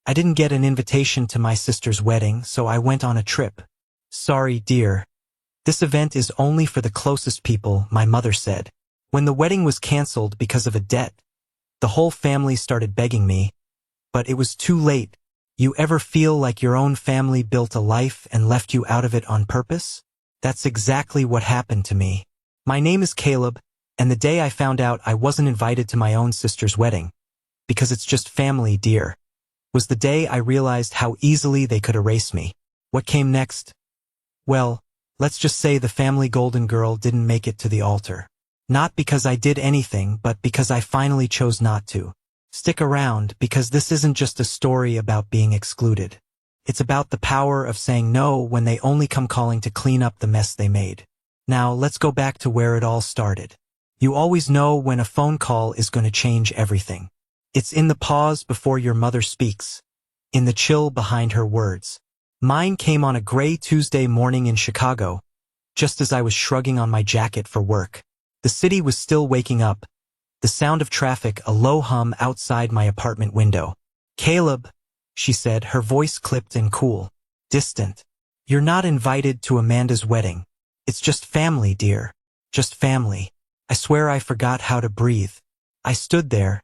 I didn't get an invitation to my sister's wedding, so I went on a trip. Sorry, dear. This event is only for the closest people, my mother said. When the wedding was canceled because of a debt, the whole family started begging me, but it was too late. You ever feel like your own family built a life and left you out of it on purpose? That's exactly what happened to me. My name is Caleb, and the day I found out I wasn't invited to my own sister's wedding, because it's just family, dear, was the day I realized how easily they could erase me. What came next? Well, let's just say the family golden girl didn't make it to the altar. Not because I did anything, but because I finally chose not to. Stick around, because this isn't just a story about being excluded. It's about the power of saying no when they only come calling to clean up the mess they made. Now, let's go back to where it all started. You always know when a phone call is going to change everything. It's in the pause before your mother speaks, in the chill behind her words. Mine came on a gray Tuesday morning in Chicago, just as I was shrugging on my jacket for work. The city was still waking up, the sound of traffic a low hum outside my apartment window. Caleb, she said, her voice clipped and cool, distant. You're not invited to Amanda's wedding. It's just family, dear. Just family. I swear I forgot how to breathe. I stood there,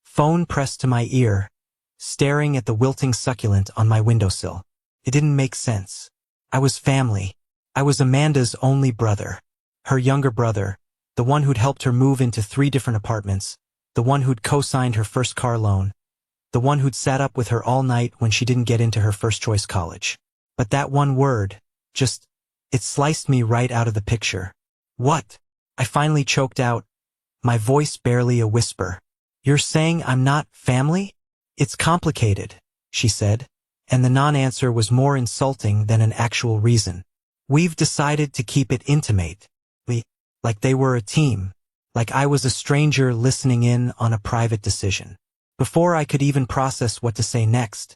phone pressed to my ear, staring at the wilting succulent on my windowsill. It didn't make sense. I was family. I was Amanda's only brother. Her younger brother, the one who'd helped her move into 3 different apartments, the one who'd co-signed her first car loan, the one who'd sat up with her all night when she didn't get into her first-choice college. But that one word, it sliced me right out of the picture. What? I finally choked out, my voice barely a whisper. You're saying I'm not family? It's complicated, she said, and the non-answer was more insulting than an actual reason. We've decided to keep it intimate. Like they were a team, like I was a stranger listening in on a private decision. Before I could even process what to say next,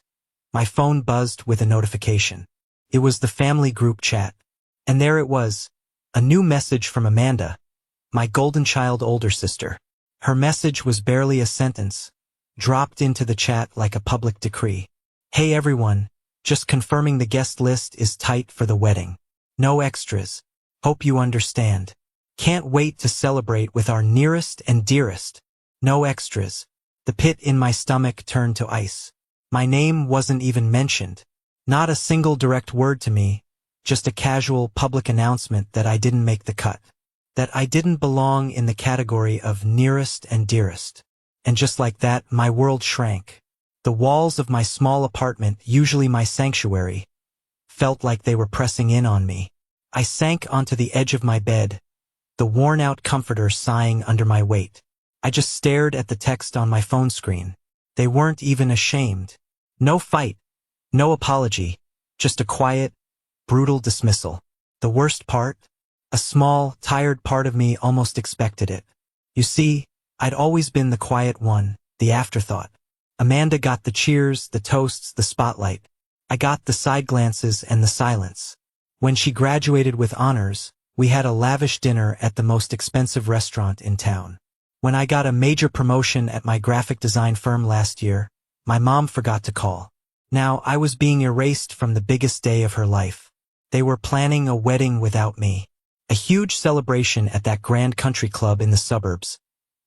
my phone buzzed with a notification. It was the family group chat. And there it was, a new message from Amanda, my golden child older sister. Her message was barely a sentence, dropped into the chat like a public decree. Hey everyone, just confirming the guest list is tight for the wedding. No extras. Hope you understand. Can't wait to celebrate with our nearest and dearest. No extras. The pit in my stomach turned to ice. My name wasn't even mentioned. Not a single direct word to me, just a casual public announcement that I didn't make the cut. That I didn't belong in the category of nearest and dearest. And just like that, my world shrank. The walls of my small apartment, usually my sanctuary, felt like they were pressing in on me. I sank onto the edge of my bed, the worn-out comforter sighing under my weight. I just stared at the text on my phone screen. They weren't even ashamed. No fight, no apology, just a quiet, brutal dismissal. The worst part? A small, tired part of me almost expected it. You see, I'd always been the quiet one, the afterthought. Amanda got the cheers, the toasts, the spotlight. I got the side glances and the silence. When she graduated with honors, we had a lavish dinner at the most expensive restaurant in town. When I got a major promotion at my graphic design firm last year, my mom forgot to call. Now I was being erased from the biggest day of her life. They were planning a wedding without me. A huge celebration at that grand country club in the suburbs,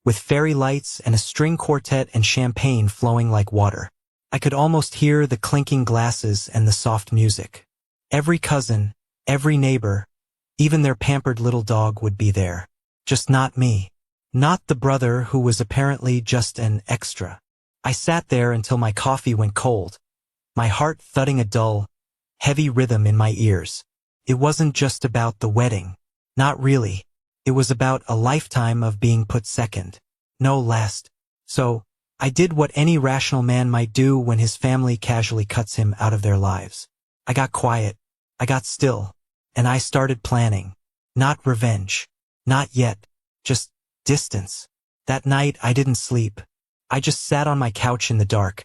with fairy lights and a string quartet and champagne flowing like water. I could almost hear the clinking glasses and the soft music. Every cousin, every neighbor, even their pampered little dog would be there. Just not me. Not the brother who was apparently just an extra. I sat there until my coffee went cold, my heart thudding a dull, heavy rhythm in my ears. It wasn't just about the wedding. Not really. It was about a lifetime of being put second. No last. So, I did what any rational man might do when his family casually cuts him out of their lives. I got quiet. I got still. And I started planning. Not revenge. Not yet. Just distance. That night I didn't sleep. I just sat on my couch in the dark,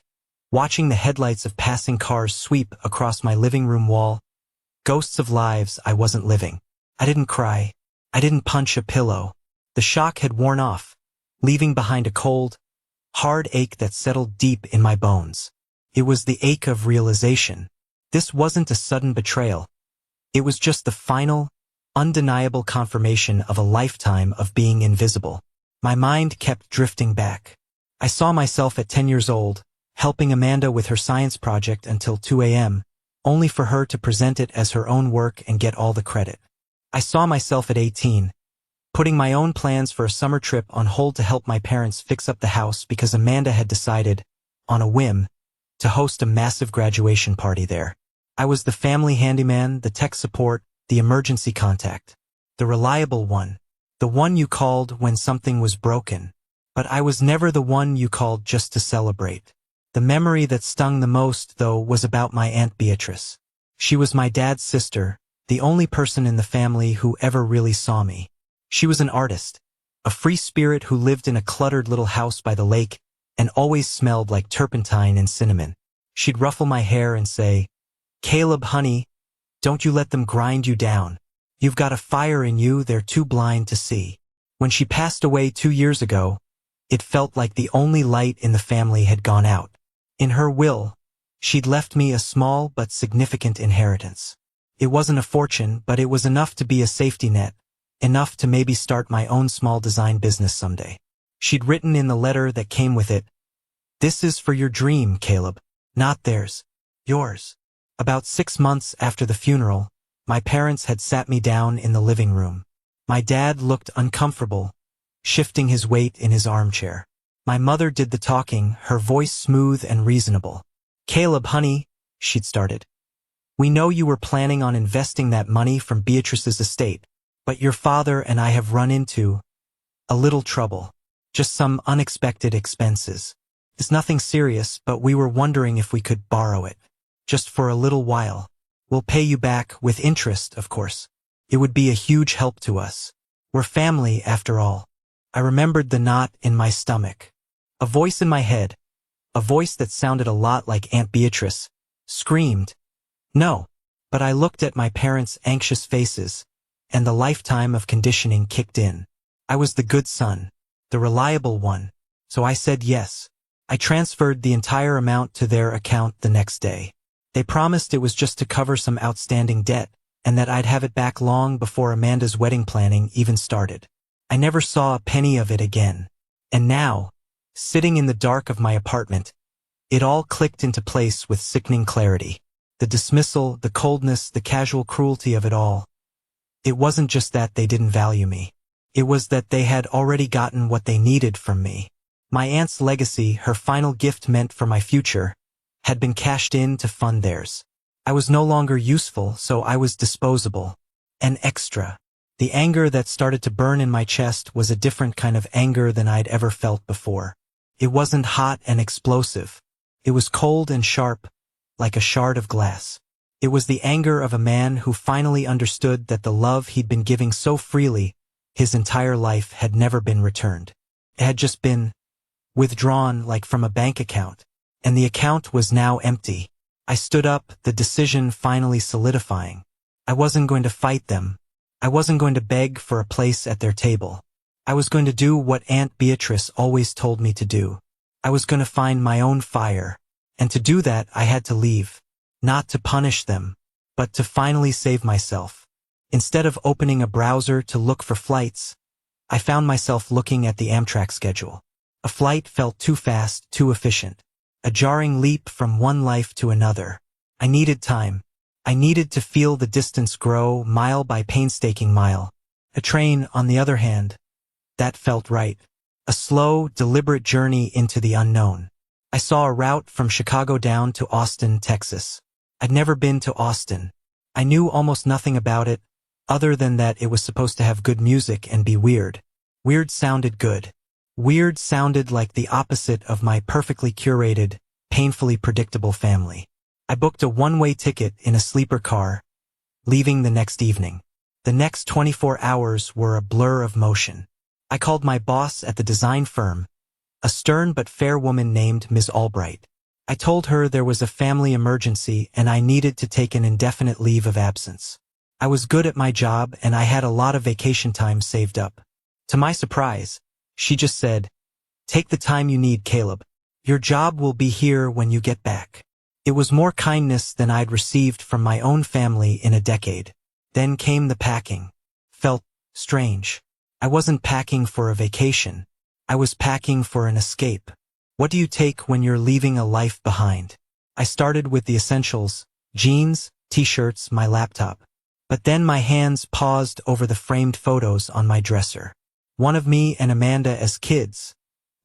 watching the headlights of passing cars sweep across my living room wall. Ghosts of lives I wasn't living. I didn't cry. I didn't punch a pillow. The shock had worn off, leaving behind a cold, hard ache that settled deep in my bones. It was the ache of realization. This wasn't a sudden betrayal. It was just the final, undeniable confirmation of a lifetime of being invisible. My mind kept drifting back. I saw myself at 10 years old, helping Amanda with her science project until 2 a.m., only for her to present it as her own work and get all the credit. I saw myself at 18, putting my own plans for a summer trip on hold to help my parents fix up the house because Amanda had decided, on a whim, to host a massive graduation party there. I was the family handyman, the tech support, the emergency contact, the reliable one, the one you called when something was broken. But I was never the one you called just to celebrate. The memory that stung the most, though, was about my Aunt Beatrice. She was my dad's sister, the only person in the family who ever really saw me. She was an artist, a free spirit who lived in a cluttered little house by the lake and always smelled like turpentine and cinnamon. She'd ruffle my hair and say, "Caleb, honey, don't you let them grind you down. You've got a fire in you they're too blind to see." When she passed away 2 years ago, it felt like the only light in the family had gone out. In her will, she'd left me a small but significant inheritance. It wasn't a fortune, but it was enough to be a safety net, enough to maybe start my own small design business someday. She'd written in the letter that came with it, "This is for your dream, Caleb, not theirs, yours." About 6 months after the funeral, my parents had sat me down in the living room. My dad looked uncomfortable, shifting his weight in his armchair. My mother did the talking, her voice smooth and reasonable. "Caleb, honey," she'd started. "We know you were planning on investing that money from Beatrice's estate, but your father and I have run into a little trouble. Just some unexpected expenses. It's nothing serious, but we were wondering if we could borrow it. Just for a little while. We'll pay you back, with interest, of course. It would be a huge help to us. We're family, after all." I remembered the knot in my stomach. A voice in my head, a voice that sounded a lot like Aunt Beatrice, screamed, "No." But I looked at my parents' anxious faces, and the lifetime of conditioning kicked in. I was the good son, the reliable one, so I said yes. I transferred the entire amount to their account the next day. They promised it was just to cover some outstanding debt, and that I'd have it back long before Amanda's wedding planning even started. I never saw a penny of it again. And now, sitting in the dark of my apartment, it all clicked into place with sickening clarity. The dismissal, the coldness, the casual cruelty of it all. It wasn't just that they didn't value me. It was that they had already gotten what they needed from me. My aunt's legacy, her final gift meant for my future, had been cashed in to fund theirs. I was no longer useful, so I was disposable. An extra. The anger that started to burn in my chest was a different kind of anger than I'd ever felt before. It wasn't hot and explosive. It was cold and sharp, like a shard of glass. It was the anger of a man who finally understood that the love he'd been giving so freely his entire life had never been returned. It had just been withdrawn like from a bank account, and the account was now empty. I stood up, the decision finally solidifying. I wasn't going to fight them. I wasn't going to beg for a place at their table. I was going to do what Aunt Beatrice always told me to do. I was going to find my own fire, and to do that I had to leave. Not to punish them, but to finally save myself. Instead of opening a browser to look for flights, I found myself looking at the Amtrak schedule. A flight felt too fast, too efficient. A jarring leap from one life to another. I needed time. I needed to feel the distance grow, mile by painstaking mile. A train, on the other hand, that felt right. A slow, deliberate journey into the unknown. I saw a route from Chicago down to Austin, Texas. I'd never been to Austin. I knew almost nothing about it, other than that it was supposed to have good music and be weird. Weird sounded good. Weird sounded like the opposite of my perfectly curated, painfully predictable family. I booked a one-way ticket in a sleeper car, leaving the next evening. The next 24 hours were a blur of motion. I called my boss at the design firm, a stern but fair woman named Ms. Albright. I told her there was a family emergency and I needed to take an indefinite leave of absence. I was good at my job and I had a lot of vacation time saved up. To my surprise, she just said, "Take the time you need, Caleb. Your job will be here when you get back. It was more kindness than I'd received from my own family in a decade. Then came the packing. Felt strange. I wasn't packing for a vacation. I was packing for an escape. What do you take when you're leaving a life behind? I started with the essentials: jeans, t-shirts, my laptop. But then my hands paused over the framed photos on my dresser. One of me and Amanda as kids,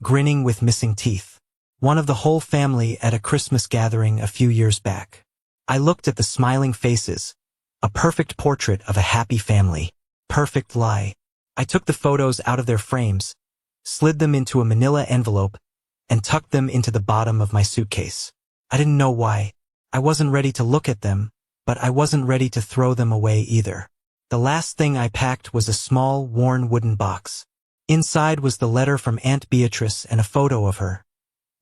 grinning with missing teeth. One of the whole family at a Christmas gathering a few years back. I looked at the smiling faces, a perfect portrait of a happy family. Perfect lie. I took the photos out of their frames, slid them into a manila envelope, and tucked them into the bottom of my suitcase. I didn't know why. I wasn't ready to look at them, but I wasn't ready to throw them away either. The last thing I packed was a small, worn wooden box. Inside was the letter from Aunt Beatrice and a photo of her,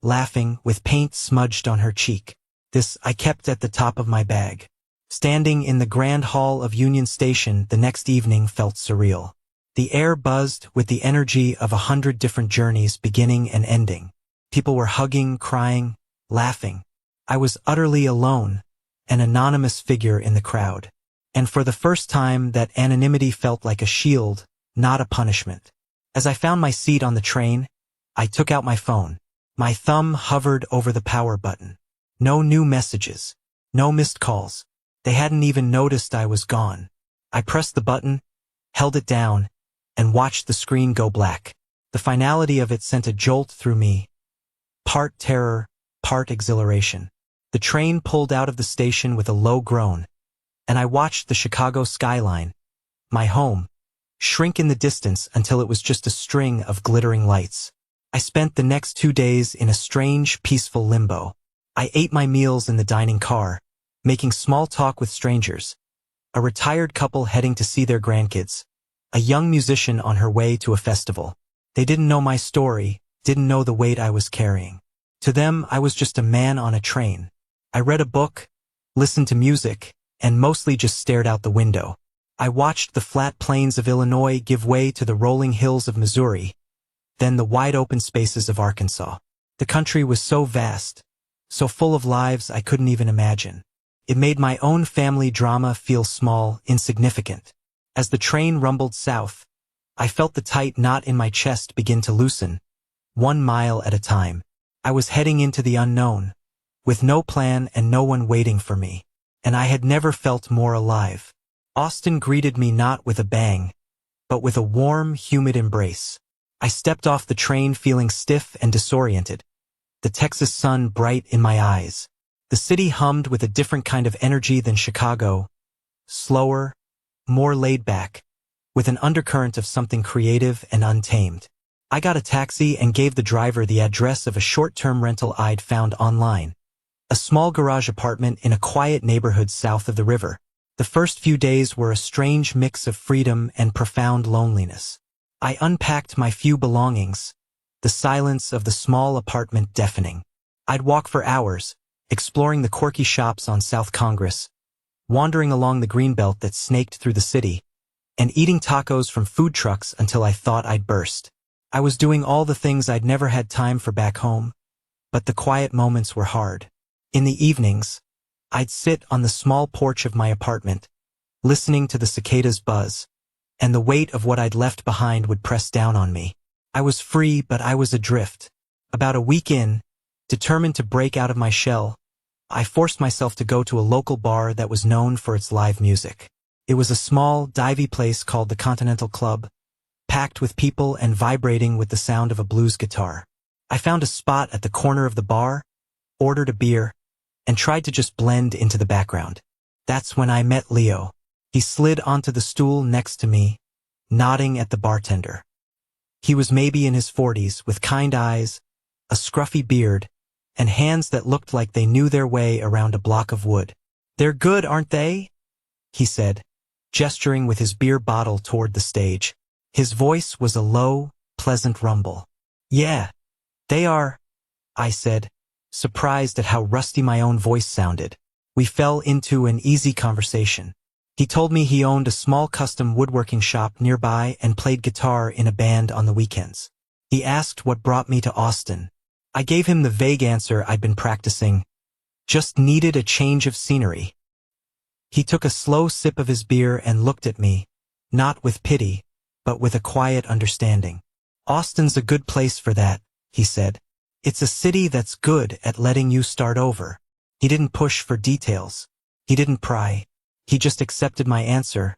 laughing, with paint smudged on her cheek. This I kept at the top of my bag. Standing in the grand hall of Union Station the next evening felt surreal. The air buzzed with the energy of 100 different journeys beginning and ending. People were hugging, crying, laughing. I was utterly alone, an anonymous figure in the crowd. And for the first time, that anonymity felt like a shield, not a punishment. As I found my seat on the train, I took out my phone. My thumb hovered over the power button. No new messages. No missed calls. They hadn't even noticed I was gone. I pressed the button, held it down, and watched the screen go black. The finality of it sent a jolt through me. Part terror, part exhilaration. The train pulled out of the station with a low groan, and I watched the Chicago skyline, my home, shrink in the distance until it was just a string of glittering lights. I spent the next 2 days in a strange, peaceful limbo. I ate my meals in the dining car, making small talk with strangers, a retired couple heading to see their grandkids, a young musician on her way to a festival. They didn't know my story, didn't know the weight I was carrying. To them, I was just a man on a train. I read a book, listened to music, and mostly just stared out the window. I watched the flat plains of Illinois give way to the rolling hills of Missouri, then the wide-open spaces of Arkansas. The country was so vast, so full of lives I couldn't even imagine. It made my own family drama feel small, insignificant. As the train rumbled south, I felt the tight knot in my chest begin to loosen, 1 mile at a time. I was heading into the unknown, with no plan and no one waiting for me. And I had never felt more alive. Austin greeted me not with a bang, but with a warm, humid embrace. I stepped off the train feeling stiff and disoriented, the Texas sun bright in my eyes. The city hummed with a different kind of energy than Chicago, slower, more laid back, with an undercurrent of something creative and untamed. I got a taxi and gave the driver the address of a short-term rental I'd found online, a small garage apartment in a quiet neighborhood south of the river. The first few days were a strange mix of freedom and profound loneliness. I unpacked my few belongings, the silence of the small apartment deafening. I'd walk for hours, exploring the quirky shops on South Congress, wandering along the greenbelt that snaked through the city, and eating tacos from food trucks until I thought I'd burst. I was doing all the things I'd never had time for back home, but the quiet moments were hard. In the evenings, I'd sit on the small porch of my apartment, listening to the cicadas buzz, and the weight of what I'd left behind would press down on me. I was free, but I was adrift. About a week in, determined to break out of my shell, I forced myself to go to a local bar that was known for its live music. It was a small, divey place called the Continental Club, packed with people and vibrating with the sound of a blues guitar. I found a spot at the corner of the bar, ordered a beer, and tried to just blend into the background. That's when I met Leo. He slid onto the stool next to me, nodding at the bartender. He was maybe in his 40s, with kind eyes, a scruffy beard, and hands that looked like they knew their way around a block of wood. "They're good, aren't they?" he said, gesturing with his beer bottle toward the stage. His voice was a low, pleasant rumble. "Yeah, they are," I said, surprised at how rusty my own voice sounded. We fell into an easy conversation. He told me he owned a small custom woodworking shop nearby and played guitar in a band on the weekends. He asked what brought me to Austin. I gave him the vague answer I'd been practicing. Just needed a change of scenery. He took a slow sip of his beer and looked at me, not with pity, but with a quiet understanding. Austin's a good place for that, he said. It's a city that's good at letting you start over. He didn't push for details. He didn't pry. He just accepted my answer,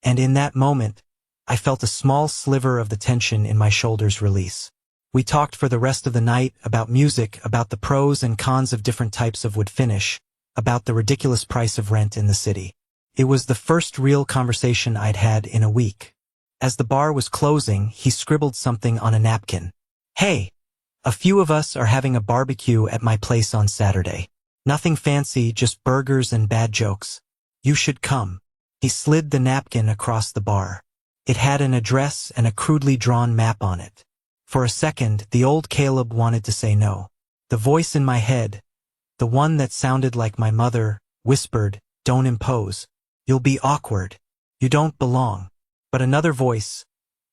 and in that moment, I felt a small sliver of the tension in my shoulders release. We talked for the rest of the night about music, about the pros and cons of different types of wood finish, about the ridiculous price of rent in the city. It was the first real conversation I'd had in a week. As the bar was closing, he scribbled something on a napkin. "Hey, a few of us are having a barbecue at my place on Saturday. Nothing fancy, just burgers and bad jokes. You should come." He slid the napkin across the bar. It had an address and a crudely drawn map on it. For a second, the old Caleb wanted to say no. The voice in my head, the one that sounded like my mother, whispered, "Don't impose. You'll be awkward. You don't belong." But another voice,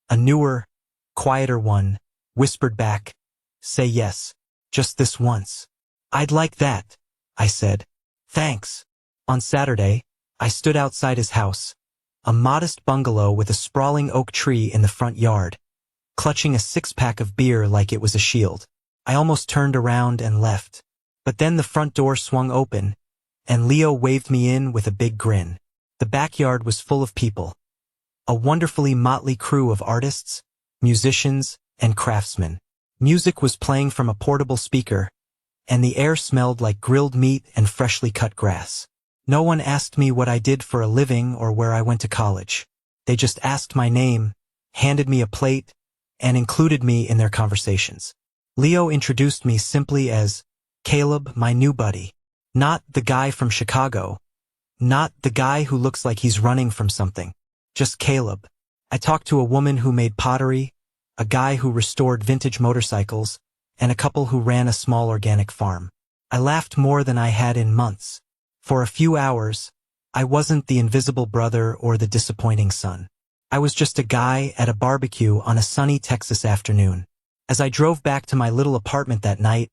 a newer, quieter one, whispered back, "Say yes, just this once." "I'd like that," I said. "Thanks." On Saturday, I stood outside his house, a modest bungalow with a sprawling oak tree in the front yard, clutching a six-pack of beer like it was a shield. I almost turned around and left. But then the front door swung open, and Leo waved me in with a big grin. The backyard was full of people. A wonderfully motley crew of artists, musicians, and craftsmen. Music was playing from a portable speaker, and the air smelled like grilled meat and freshly cut grass. No one asked me what I did for a living or where I went to college. They just asked my name, handed me a plate, and included me in their conversations. Leo introduced me simply as Caleb, my new buddy. Not the guy from Chicago. Not the guy who looks like he's running from something. Just Caleb. I talked to a woman who made pottery, a guy who restored vintage motorcycles, and a couple who ran a small organic farm. I laughed more than I had in months. For a few hours, I wasn't the invisible brother or the disappointing son. I was just a guy at a barbecue on a sunny Texas afternoon. As I drove back to my little apartment that night,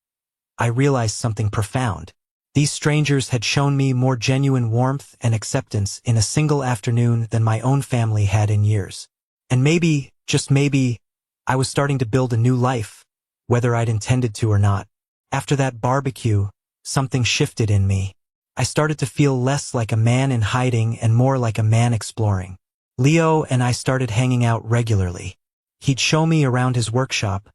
I realized something profound. These strangers had shown me more genuine warmth and acceptance in a single afternoon than my own family had in years. And maybe, just maybe, I was starting to build a new life, whether I'd intended to or not. After that barbecue, something shifted in me. I started to feel less like a man in hiding and more like a man exploring. Leo and I started hanging out regularly. He'd show me around his workshop,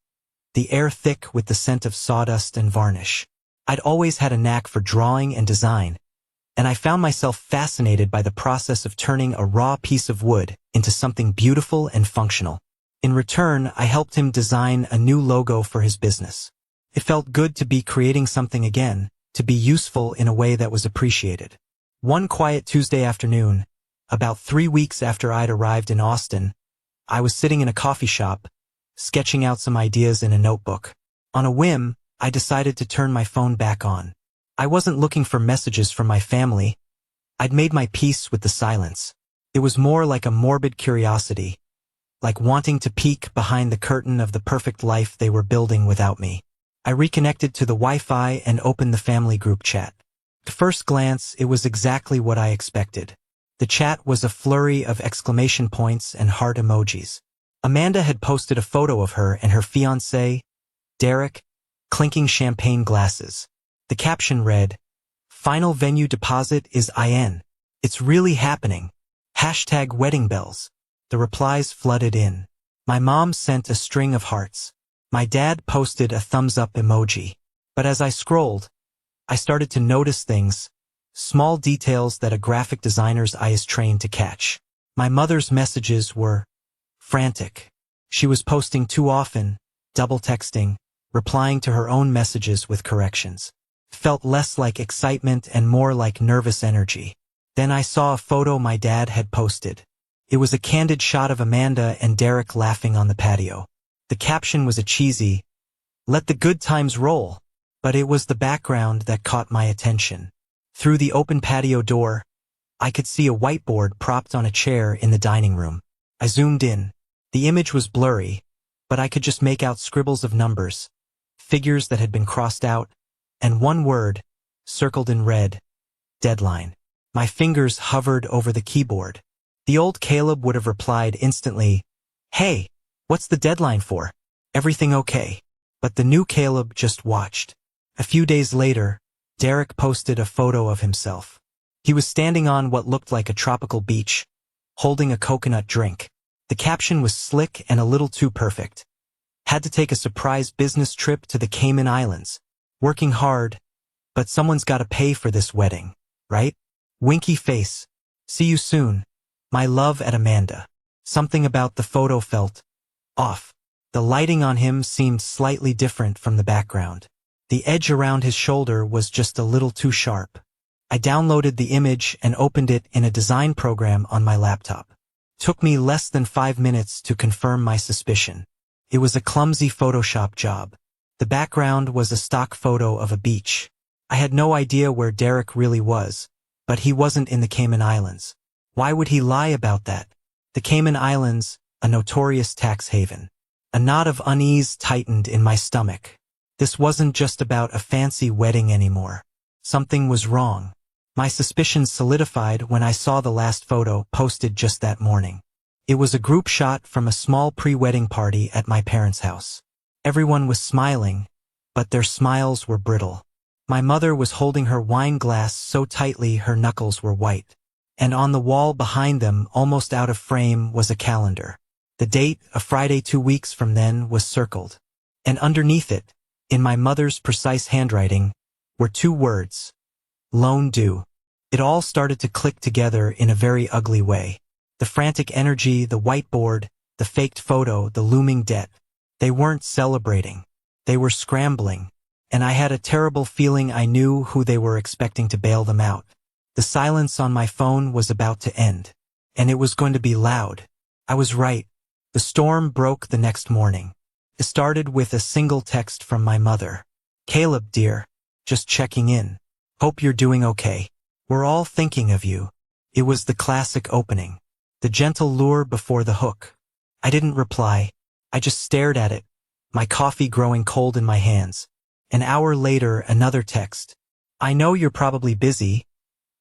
the air thick with the scent of sawdust and varnish. I'd always had a knack for drawing and design, and I found myself fascinated by the process of turning a raw piece of wood into something beautiful and functional. In return, I helped him design a new logo for his business. It felt good to be creating something again, to be useful in a way that was appreciated. One quiet Tuesday afternoon, about 3 weeks after I'd arrived in Austin, I was sitting in a coffee shop, sketching out some ideas in a notebook. On a whim, I decided to turn my phone back on. I wasn't looking for messages from my family. I'd made my peace with the silence. It was more like a morbid curiosity, like wanting to peek behind the curtain of the perfect life they were building without me. I reconnected to the Wi-Fi and opened the family group chat. At first glance, it was exactly what I expected. The chat was a flurry of exclamation points and heart emojis. Amanda had posted a photo of her and her fiancé, Derek, clinking champagne glasses. The caption read, "Final venue deposit is IN. It's really happening. #wedding bells." The replies flooded in. My mom sent a string of hearts. My dad posted a thumbs-up emoji. But as I scrolled, I started to notice things, small details that a graphic designer's eye is trained to catch. My mother's messages were frantic. She was posting too often, double texting, replying to her own messages with corrections. Felt less like excitement and more like nervous energy. Then I saw a photo my dad had posted. It was a candid shot of Amanda and Derek laughing on the patio. The caption was a cheesy, "Let the good times roll," but it was the background that caught my attention. Through the open patio door, I could see a whiteboard propped on a chair in the dining room. I zoomed in. The image was blurry, but I could just make out scribbles of numbers. figures that had been crossed out, and one word, circled in red, deadline. My fingers hovered over the keyboard. The old Caleb would have replied instantly, "Hey, what's the deadline for? Everything okay?" But the new Caleb just watched. A few days later, Derek posted a photo of himself. He was standing on what looked like a tropical beach, holding a coconut drink. The caption was slick and a little too perfect. Had to take a surprise business trip to the Cayman Islands. Working hard, but someone's got to pay for this wedding, right? Winky face. See you soon. My love at Amanda. Something about the photo felt off. The lighting on him seemed slightly different from the background. The edge around his shoulder was just a little too sharp. I downloaded the image and opened it in a design program on my laptop. Took me less than 5 minutes to confirm my suspicion. It was a clumsy Photoshop job. The background was a stock photo of a beach. I had no idea where Derek really was, but he wasn't in the Cayman Islands. Why would he lie about that? The Cayman Islands, a notorious tax haven. A knot of unease tightened in my stomach. This wasn't just about a fancy wedding anymore. Something was wrong. My suspicions solidified when I saw the last photo posted just that morning. It was a group shot from a small pre-wedding party at my parents' house. Everyone was smiling, but their smiles were brittle. My mother was holding her wine glass so tightly her knuckles were white. And on the wall behind them, almost out of frame, was a calendar. The date, a Friday 2 weeks from then, was circled. And underneath it, in my mother's precise handwriting, were 2 words. Loan due. It all started to click together in a very ugly way. The frantic energy, the whiteboard, the faked photo, the looming debt. They weren't celebrating. They were scrambling. And I had a terrible feeling I knew who they were expecting to bail them out. The silence on my phone was about to end. And it was going to be loud. I was right. The storm broke the next morning. It started with a single text from my mother. "Caleb, dear. Just checking in. Hope you're doing okay. We're all thinking of you." It was the classic opening. The gentle lure before the hook. I didn't reply. I just stared at it, my coffee growing cold in my hands. An hour later, another text. "I know you're probably busy,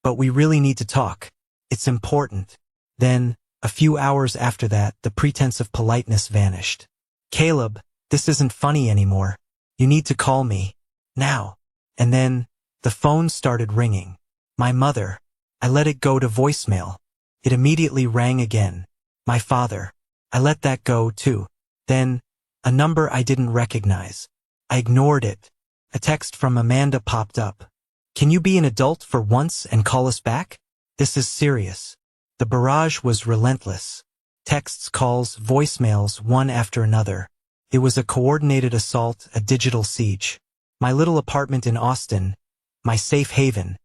but we really need to talk. It's important." Then, a few hours after that, the pretense of politeness vanished. "Caleb, this isn't funny anymore. You need to call me. Now." And then, the phone started ringing. My mother. I let it go to voicemail. It immediately rang again. My father. I let that go too. Then, a number I didn't recognize. I ignored it. A text from Amanda popped up. "Can you be an adult for once and call us back? This is serious." The barrage was relentless. Texts, calls, voicemails, one after another. It was a coordinated assault, a digital siege. My little apartment in Austin, my safe haven,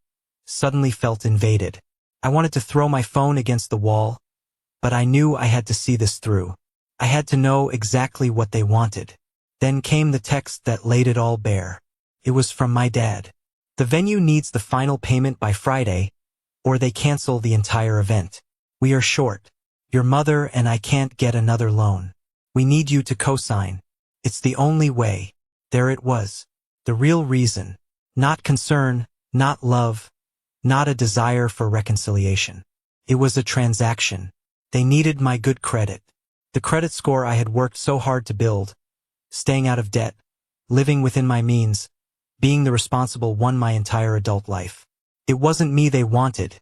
suddenly felt invaded. I wanted to throw my phone against the wall, but I knew I had to see this through. I had to know exactly what they wanted. Then came the text that laid it all bare. It was from my dad. "The venue needs the final payment by Friday, or they cancel the entire event. We are short. Your mother and I can't get another loan. We need you to co-sign. It's the only way." There it was. The real reason. Not concern, not love, not a desire for reconciliation. It was a transaction. They needed my good credit. The credit score I had worked so hard to build. Staying out of debt. Living within my means. Being the responsible one my entire adult life. It wasn't me they wanted.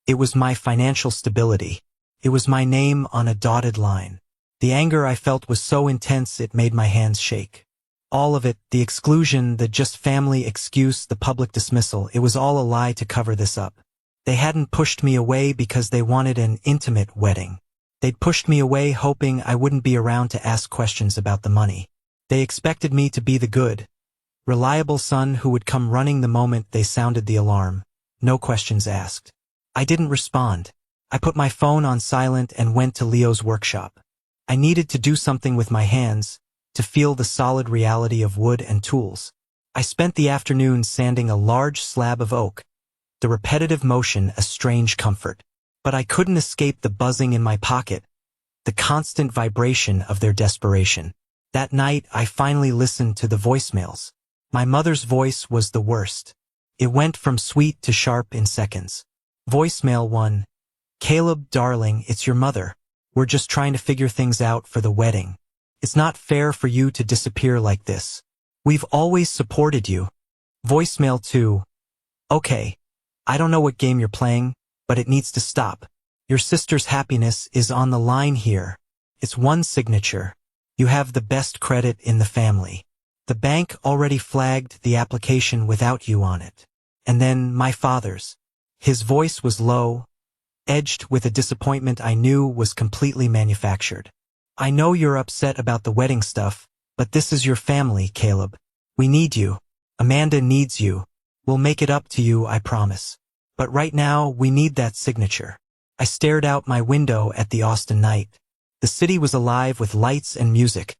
It was my financial stability. It was my name on a dotted line. The anger I felt was so intense it made my hands shake. All of it, the exclusion, the just family excuse, the public dismissal, it was all a lie to cover this up. They hadn't pushed me away because they wanted an intimate wedding. They'd pushed me away hoping I wouldn't be around to ask questions about the money. They expected me to be the good, reliable son who would come running the moment they sounded the alarm. No questions asked. I didn't respond. I put my phone on silent and went to Leo's workshop. I needed to do something with my hands, to feel the solid reality of wood and tools. I spent the afternoon sanding a large slab of oak, the repetitive motion a strange comfort. But I couldn't escape the buzzing in my pocket, the constant vibration of their desperation. That night, I finally listened to the voicemails. My mother's voice was the worst. It went from sweet to sharp in seconds. Voicemail 1. Caleb, darling, it's your mother. We're just trying to figure things out for the wedding. It's not fair for you to disappear like this. We've always supported you. Voicemail 2. Okay. I don't know what game you're playing, but it needs to stop. Your sister's happiness is on the line here. It's one signature. You have the best credit in the family. The bank already flagged the application without you on it. And then my father's. His voice was low, edged with a disappointment I knew was completely manufactured. I know you're upset about the wedding stuff, but this is your family, Caleb. We need you. Amanda needs you. We'll make it up to you, I promise. But right now, we need that signature. I stared out my window at the Austin night. The city was alive with lights and music.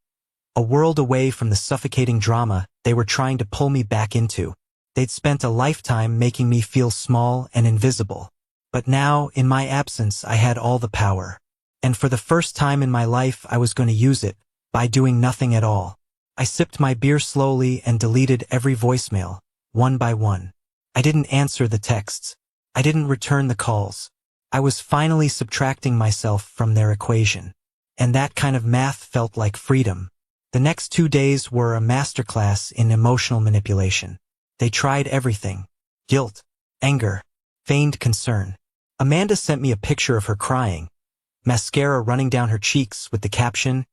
A world away from the suffocating drama they were trying to pull me back into. They'd spent a lifetime making me feel small and invisible. But now, in my absence, I had all the power. And for the first time in my life, I was going to use it, by doing nothing at all. I sipped my beer slowly and deleted every voicemail, one by one. I didn't answer the texts. I didn't return the calls. I was finally subtracting myself from their equation. And that kind of math felt like freedom. The next 2 days were a masterclass in emotional manipulation. They tried everything. Guilt, anger, feigned concern. Amanda sent me a picture of her crying, mascara running down her cheeks with the caption,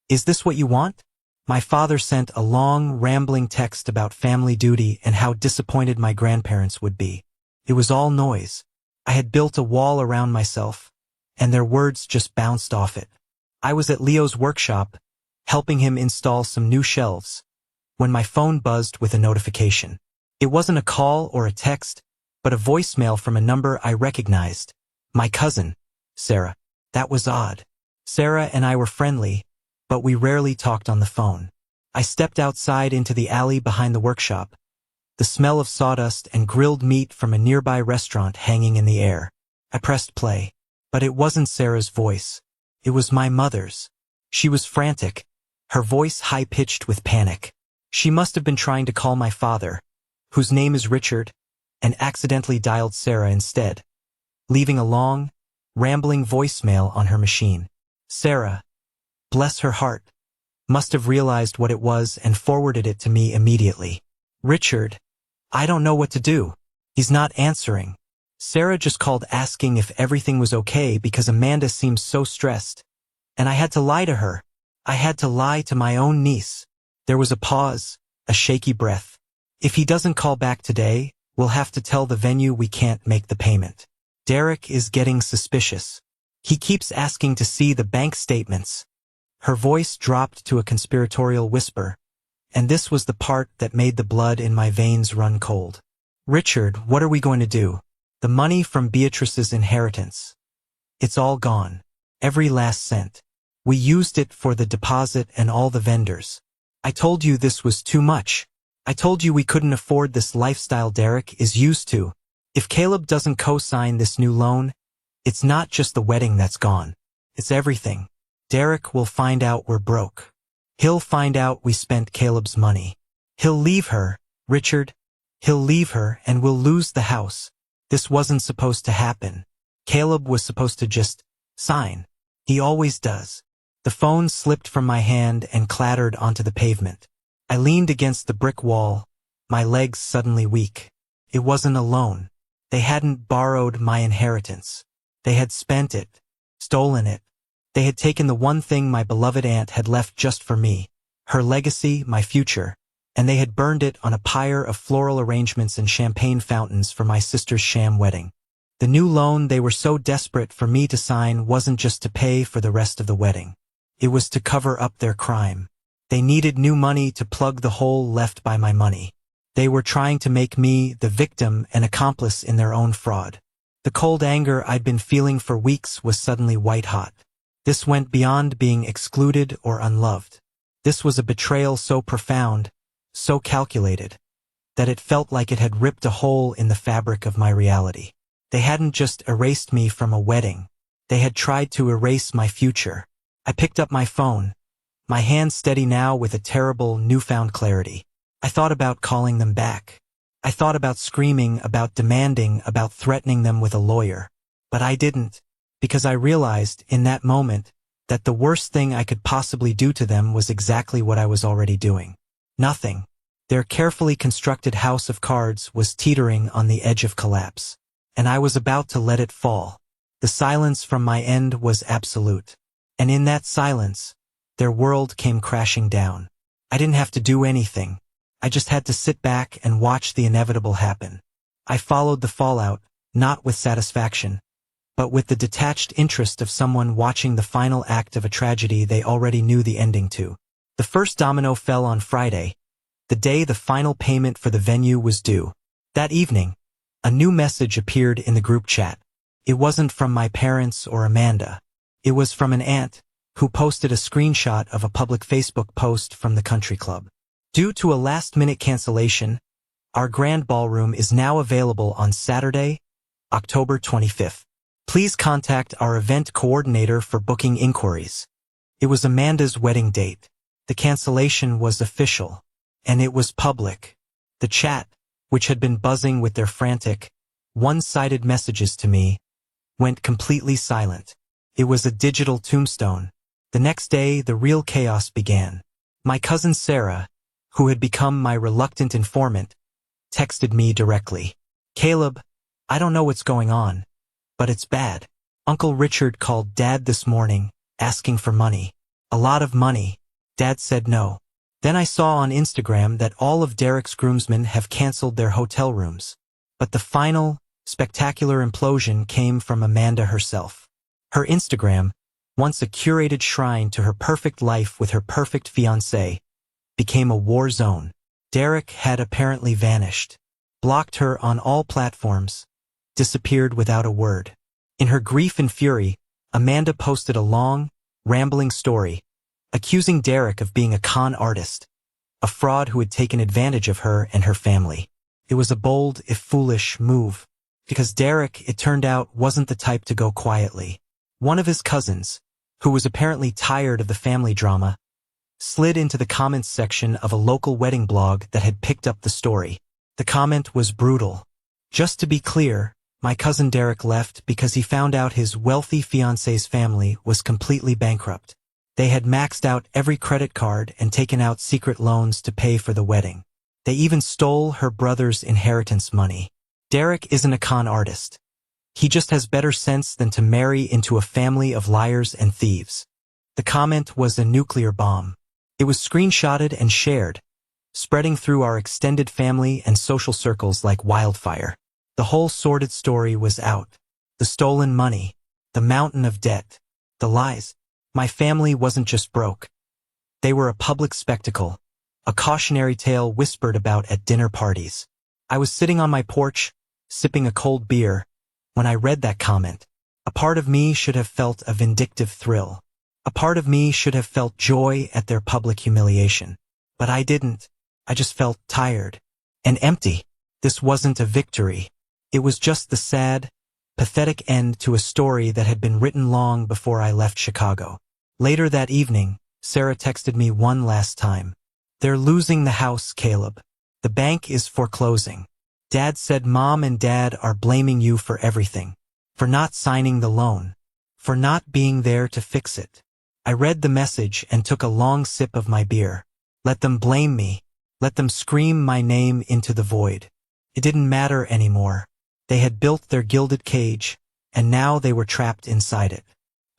"Is this what you want?" My father sent a long, rambling text about family duty and how disappointed my grandparents would be. It was all noise. I had built a wall around myself, and their words just bounced off it. I was at Leo's workshop, helping him install some new shelves, when my phone buzzed with a notification. It wasn't a call or a text, but a voicemail from a number I recognized. My cousin, Sarah. That was odd. Sarah and I were friendly, but we rarely talked on the phone. I stepped outside into the alley behind the workshop, the smell of sawdust and grilled meat from a nearby restaurant hanging in the air. I pressed play, but it wasn't Sarah's voice. It was my mother's. She was frantic, her voice high-pitched with panic. She must have been trying to call my father, whose name is Richard, and accidentally dialed Sarah instead, leaving a long, rambling voicemail on her machine. Sarah, bless her heart, must have realized what it was and forwarded it to me immediately. Richard, I don't know what to do. He's not answering. Sarah just called asking if everything was okay because Amanda seemed so stressed. And I had to lie to her. I had to lie to my own niece. There was a pause, a shaky breath. If he doesn't call back today, we'll have to tell the venue we can't make the payment. Derek is getting suspicious. He keeps asking to see the bank statements. Her voice dropped to a conspiratorial whisper, and this was the part that made the blood in my veins run cold. Richard, what are we going to do? The money from Beatrice's inheritance. It's all gone. Every last cent. We used it for the deposit and all the vendors. I told you this was too much. I told you we couldn't afford this lifestyle Derek is used to. If Caleb doesn't co-sign this new loan, it's not just the wedding that's gone. It's everything. Derek will find out we're broke. He'll find out we spent Caleb's money. He'll leave her, Richard. He'll leave her and we'll lose the house. This wasn't supposed to happen. Caleb was supposed to just sign. He always does. The phone slipped from my hand and clattered onto the pavement. I leaned against the brick wall, my legs suddenly weak. It wasn't a loan. They hadn't borrowed my inheritance. They had spent it, stolen it. They had taken the one thing my beloved aunt had left just for me, her legacy, my future, and they had burned it on a pyre of floral arrangements and champagne fountains for my sister's sham wedding. The new loan they were so desperate for me to sign wasn't just to pay for the rest of the wedding. It was to cover up their crime. They needed new money to plug the hole left by my money. They were trying to make me the victim and accomplice in their own fraud. The cold anger I'd been feeling for weeks was suddenly white-hot. This went beyond being excluded or unloved. This was a betrayal so profound, so calculated, that it felt like it had ripped a hole in the fabric of my reality. They hadn't just erased me from a wedding. They had tried to erase my future. I picked up my phone. my hand steady now with a terrible, newfound clarity. I thought about calling them back. I thought about screaming, about demanding, about threatening them with a lawyer. But I didn't, because I realized, in that moment, that the worst thing I could possibly do to them was exactly what I was already doing. Nothing. Their carefully constructed house of cards was teetering on the edge of collapse. And I was about to let it fall. The silence from my end was absolute. And in that silence, their world came crashing down. I didn't have to do anything. I just had to sit back and watch the inevitable happen. I followed the fallout, not with satisfaction, but with the detached interest of someone watching the final act of a tragedy they already knew the ending to. The first domino fell on Friday, the day the final payment for the venue was due. That evening, a new message appeared in the group chat. It wasn't from my parents or Amanda. It was from an aunt, who posted a screenshot of a public Facebook post from the country club. Due to a last-minute cancellation, our grand ballroom is now available on Saturday, October 25th. Please contact our event coordinator for booking inquiries. It was Amanda's wedding date. The cancellation was official, and it was public. The chat, which had been buzzing with their frantic, one-sided messages to me, went completely silent. It was a digital tombstone. The next day, the real chaos began. My cousin Sarah, who had become my reluctant informant, texted me directly. "Caleb, I don't know what's going on, but it's bad. Uncle Richard called Dad this morning, asking for money. A lot of money. Dad said no. Then I saw on Instagram that all of Derek's groomsmen have canceled their hotel rooms. But the final, spectacular implosion came from Amanda herself. Her Instagram, once a curated shrine to her perfect life with her perfect fiancé, became a war zone. Derek had apparently vanished, blocked her on all platforms, disappeared without a word. In her grief and fury, Amanda posted a long, rambling story, accusing Derek of being a con artist, a fraud who had taken advantage of her and her family. It was a bold, if foolish, move, because Derek, it turned out, wasn't the type to go quietly. One of his cousins, who was apparently tired of the family drama, slid into the comments section of a local wedding blog that had picked up the story. The comment was brutal. "Just to be clear, my cousin Derek left because he found out his wealthy fiancé's family was completely bankrupt. They had maxed out every credit card and taken out secret loans to pay for the wedding. They even stole her brother's inheritance money. Derek isn't a con artist. He just has better sense than to marry into a family of liars and thieves." The comment was a nuclear bomb. It was screenshotted and shared, spreading through our extended family and social circles like wildfire. The whole sordid story was out. The stolen money, the mountain of debt, the lies. My family wasn't just broke. They were a public spectacle, a cautionary tale whispered about at dinner parties. I was sitting on my porch, sipping a cold beer, when I read that comment. A part of me should have felt a vindictive thrill. A part of me should have felt joy at their public humiliation. But I didn't. I just felt tired and empty. This wasn't a victory. It was just the sad, pathetic end to a story that had been written long before I left Chicago. Later that evening, Sarah texted me one last time. "They're losing the house, Caleb. The bank is foreclosing. Dad said Mom and Dad are blaming you for everything. For not signing the loan. For not being there to fix it." I read the message and took a long sip of my beer. Let them blame me. Let them scream my name into the void. It didn't matter anymore. They had built their gilded cage, and now they were trapped inside it.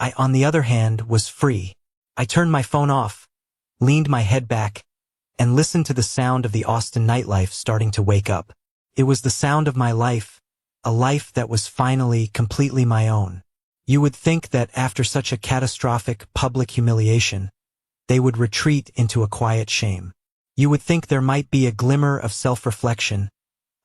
I, on the other hand, was free. I turned my phone off, leaned my head back, and listened to the sound of the Austin nightlife starting to wake up. It was the sound of my life, a life that was finally completely my own. You would think that after such a catastrophic public humiliation, they would retreat into a quiet shame. You would think there might be a glimmer of self-reflection,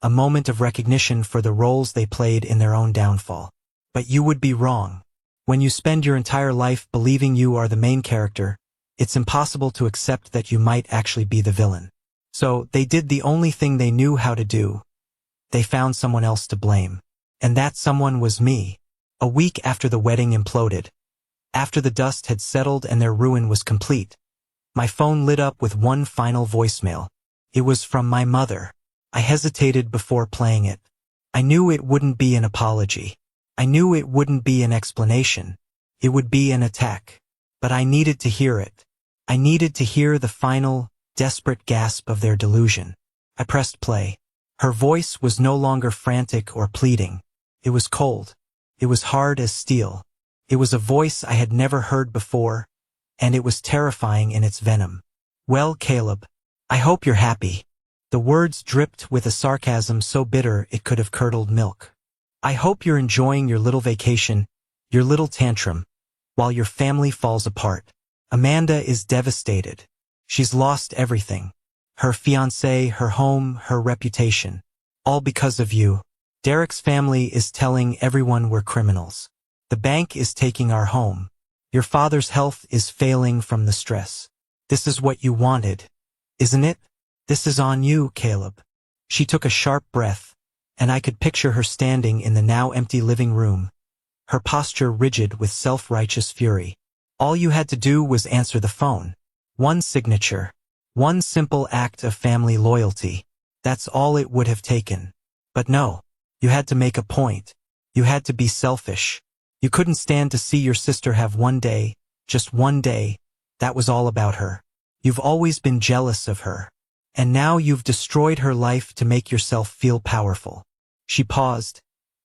a moment of recognition for the roles they played in their own downfall. But you would be wrong. When you spend your entire life believing you are the main character, it's impossible to accept that you might actually be the villain. So they did the only thing they knew how to do. They found someone else to blame. And that someone was me. A week after the wedding imploded, after the dust had settled and their ruin was complete, My phone lit up with one final voicemail. It was from my mother. I hesitated before playing it. I knew it wouldn't be an apology. I knew it wouldn't be an explanation. It would be an attack. But I needed to hear it. I needed to hear the final, desperate gasp of their delusion. I pressed play. Her voice was no longer frantic or pleading. It was cold. It was hard as steel. It was a voice I had never heard before, and it was terrifying in its venom. "Well, Caleb, I hope you're happy." The words dripped with a sarcasm so bitter it could have curdled milk. "I hope you're enjoying your little vacation, your little tantrum, while your family falls apart. Amanda is devastated. She's lost everything. Her fiancé, her home, her reputation. All because of you. Derek's family is telling everyone we're criminals. The bank is taking our home. Your father's health is failing from the stress. This is what you wanted, isn't it? This is on you, Caleb." She took a sharp breath, and I could picture her standing in the now empty living room, her posture rigid with self-righteous fury. All you had to do was answer the phone. One signature. One simple act of family loyalty. That's all it would have taken. But no, you had to make a point. You had to be selfish. You couldn't stand to see your sister have one day, just one day, that was all about her. You've always been jealous of her. And now you've destroyed her life to make yourself feel powerful. She paused,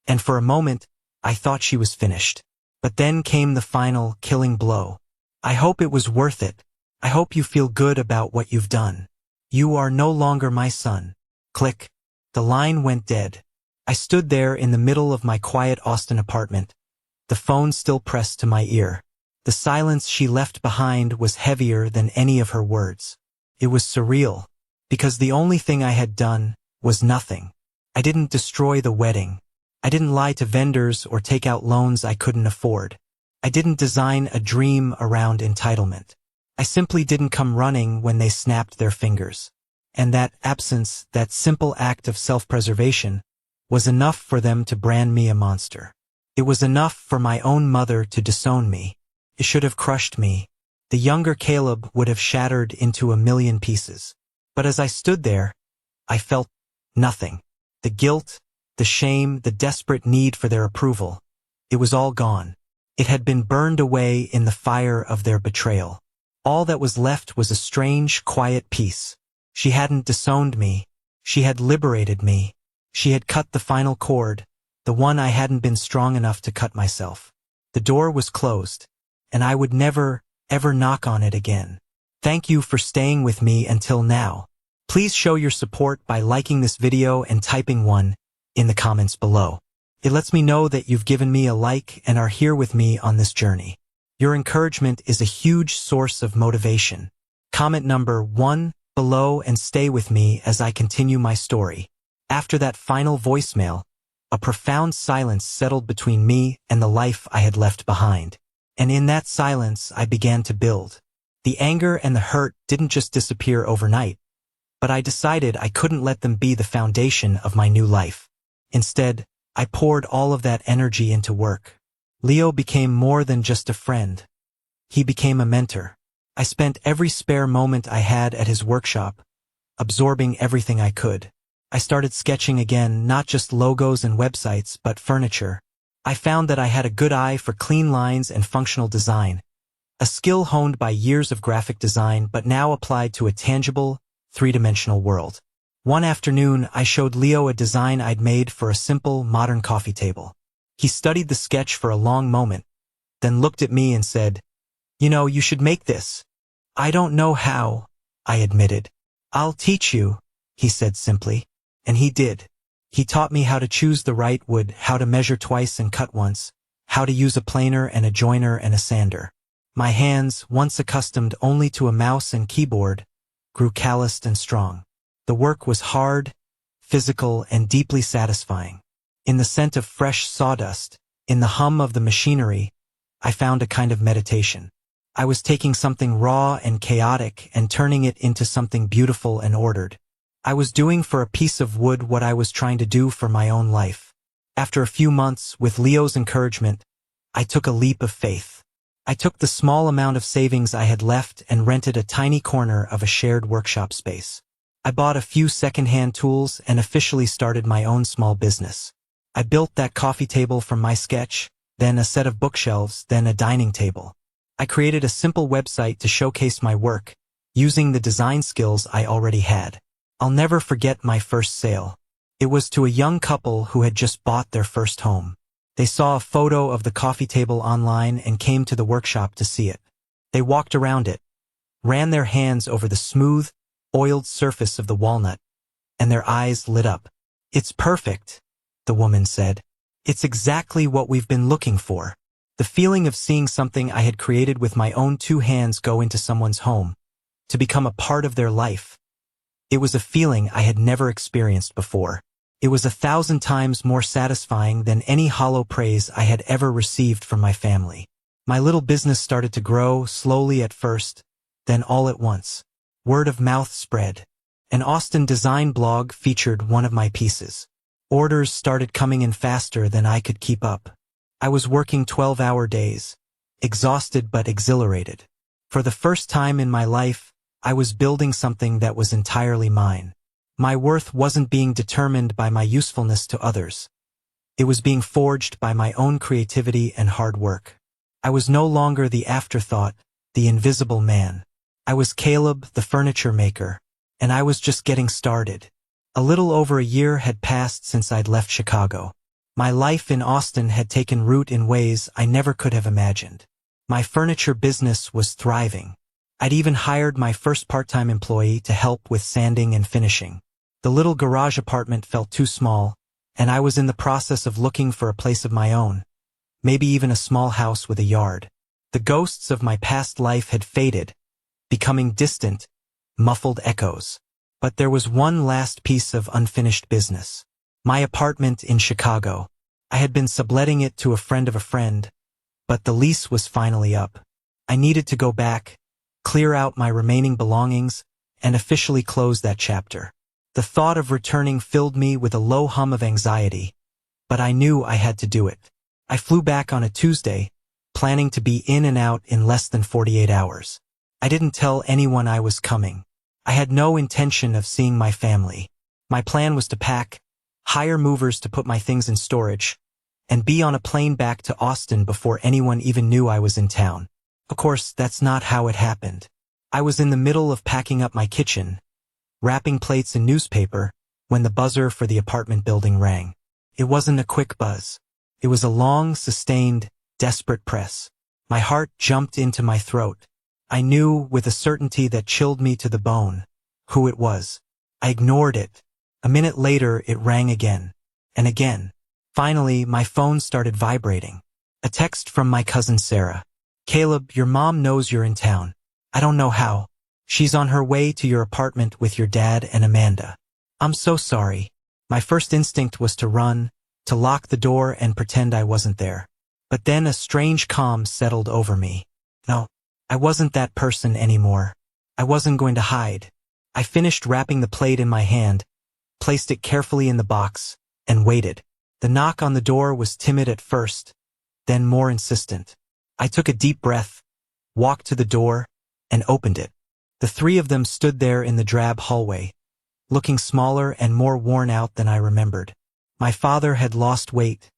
and for a moment, I thought she was finished. But then came the final, killing blow. "I hope it was worth it. I hope you feel good about what you've done. You are no longer my son." Click. The line went dead. I stood there in the middle of my quiet Austin apartment, the phone still pressed to my ear. The silence she left behind was heavier than any of her words. It was surreal, because the only thing I had done was nothing. I didn't destroy the wedding. I didn't lie to vendors or take out loans I couldn't afford. I didn't design a dream around entitlement. I simply didn't come running when they snapped their fingers. And that absence, that simple act of self-preservation, was enough for them to brand me a monster. It was enough for my own mother to disown me. It should have crushed me. The younger Caleb would have shattered into a million pieces. But as I stood there, I felt nothing. The guilt, the shame, the desperate need for their approval. It was all gone. It had been burned away in the fire of their betrayal. All that was left was a strange, quiet peace. She hadn't disowned me. She had liberated me. She had cut the final cord, the one I hadn't been strong enough to cut myself. The door was closed, and I would never, ever knock on it again. Thank you for staying with me until now. Please show your support by liking this video and typing 1 in the comments below. It lets me know that you've given me a like and are here with me on this journey. Your encouragement is a huge source of motivation. Comment number 1 below and stay with me as I continue my story. After that final voicemail, a profound silence settled between me and the life I had left behind. And in that silence, I began to build. The anger and the hurt didn't just disappear overnight, but I decided I couldn't let them be the foundation of my new life. Instead, I poured all of that energy into work. Leo became more than just a friend. He became a mentor. I spent every spare moment I had at his workshop, absorbing everything I could. I started sketching again, not just logos and websites, but furniture. I found that I had a good eye for clean lines and functional design, a skill honed by years of graphic design but now applied to a tangible, three-dimensional world. One afternoon, I showed Leo a design I'd made for a simple, modern coffee table. He studied the sketch for a long moment, then looked at me and said, "You know, you should make this." "I don't know how," I admitted. "I'll teach you," he said simply. And he did. He taught me how to choose the right wood, how to measure twice and cut once, how to use a planer and a joiner and a sander. My hands, once accustomed only to a mouse and keyboard, grew calloused and strong. The work was hard, physical, and deeply satisfying. In the scent of fresh sawdust, in the hum of the machinery, I found a kind of meditation. I was taking something raw and chaotic and turning it into something beautiful and ordered. I was doing for a piece of wood what I was trying to do for my own life. After a few months, with Leo's encouragement, I took a leap of faith. I took the small amount of savings I had left and rented a tiny corner of a shared workshop space. I bought a few second-hand tools and officially started my own small business. I built that coffee table from my sketch, then a set of bookshelves, then a dining table. I created a simple website to showcase my work, using the design skills I already had. I'll never forget my first sale. It was to a young couple who had just bought their first home. They saw a photo of the coffee table online and came to the workshop to see it. They walked around it, ran their hands over the smooth, oiled surface of the walnut, and their eyes lit up. "It's perfect," the woman said. "It's exactly what we've been looking for." The feeling of seeing something I had created with my own two hands go into someone's home, to become a part of their life. It was a feeling I had never experienced before. It was 1,000 times more satisfying than any hollow praise I had ever received from my family. My little business started to grow, slowly at first, then all at once. Word of mouth spread. An Austin design blog featured one of my pieces. Orders started coming in faster than I could keep up. I was working 12-hour days, exhausted but exhilarated. For the first time in my life, I was building something that was entirely mine. My worth wasn't being determined by my usefulness to others. It was being forged by my own creativity and hard work. I was no longer the afterthought, the invisible man. I was Caleb, the furniture maker, and I was just getting started. A little over a year had passed since I'd left Chicago. My life in Austin had taken root in ways I never could have imagined. My furniture business was thriving. I'd even hired my first part-time employee to help with sanding and finishing. The little garage apartment felt too small, and I was in the process of looking for a place of my own, maybe even a small house with a yard. The ghosts of my past life had faded, becoming distant, muffled echoes. But there was one last piece of unfinished business. My apartment in Chicago. I had been subletting it to a friend of a friend, but the lease was finally up. I needed to go back, clear out my remaining belongings, and officially close that chapter. The thought of returning filled me with a low hum of anxiety, but I knew I had to do it. I flew back on a Tuesday, planning to be in and out in less than 48 hours. I didn't tell anyone I was coming. I had no intention of seeing my family. My plan was to pack, hire movers to put my things in storage, and be on a plane back to Austin before anyone even knew I was in town. Of course, that's not how it happened. I was in the middle of packing up my kitchen, wrapping plates in newspaper, when the buzzer for the apartment building rang. It wasn't a quick buzz. It was a long, sustained, desperate press. My heart jumped into my throat. I knew, with a certainty that chilled me to the bone, who it was. I ignored it. A minute later, it rang again, and again. Finally, my phone started vibrating. A text from my cousin Sarah. "Caleb, your mom knows you're in town. I don't know how. She's on her way to your apartment with your dad and Amanda. I'm so sorry." My first instinct was to run, to lock the door and pretend I wasn't there. But then a strange calm settled over me. No, I wasn't that person anymore. I wasn't going to hide. I finished wrapping the plate in my hand, placed it carefully in the box, and waited. The knock on the door was timid at first, then more insistent. I took a deep breath, walked to the door, and opened it. The three of them stood there in the drab hallway, looking smaller and more worn out than I remembered. My father had lost weight,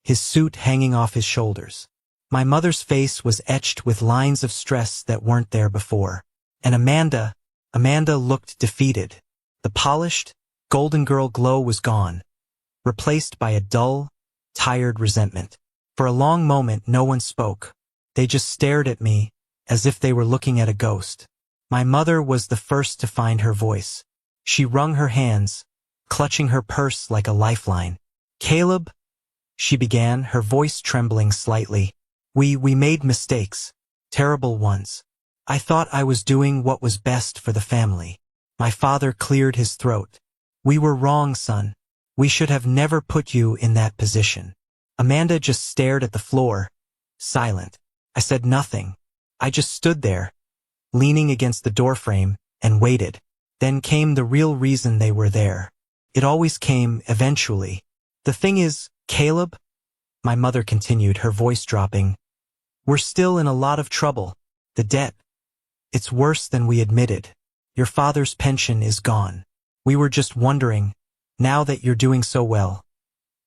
his suit hanging off his shoulders. My mother's face was etched with lines of stress that weren't there before. And Amanda looked defeated. The polished, golden girl glow was gone, replaced by a dull, tired resentment. For a long moment, no one spoke. They just stared at me, as if they were looking at a ghost. My mother was the first to find her voice. She wrung her hands, clutching her purse like a lifeline. "Caleb," she began, her voice trembling slightly. We made mistakes. Terrible ones. I thought I was doing what was best for the family." My father cleared his throat. "We were wrong, son. We should have never put you in that position." Amanda just stared at the floor, silent. I said nothing. I just stood there, leaning against the doorframe, and waited. Then came the real reason they were there. It always came, eventually. "The thing is, Caleb," my mother continued, her voice dropping, We're still in a lot of trouble. The debt. It's worse than we admitted. Your father's pension is gone. We were just wondering, now that you're doing so well,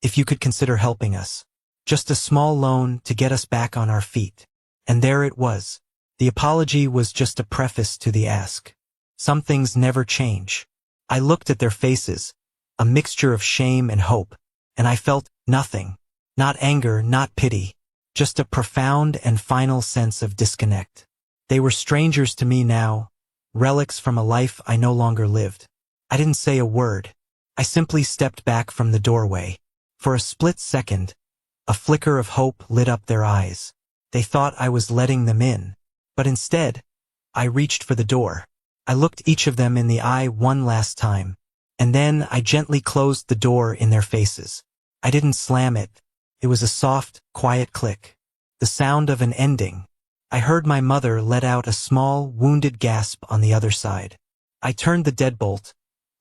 if you could consider helping us. Just a small loan to get us back on our feet. And there it was. The apology was just a preface to the ask. Some things never change. I looked at their faces, a mixture of shame and hope, and I felt nothing. Not anger, not pity. Just a profound and final sense of disconnect. They were strangers to me now, relics from a life I no longer lived. I didn't say a word. I simply stepped back from the doorway. For a split second, a flicker of hope lit up their eyes. They thought I was letting them in. But instead, I reached for the door. I looked each of them in the eye one last time, and then I gently closed the door in their faces. I didn't slam it. It was a soft, quiet click. The sound of an ending. I heard my mother let out a small, wounded gasp on the other side. I turned the deadbolt,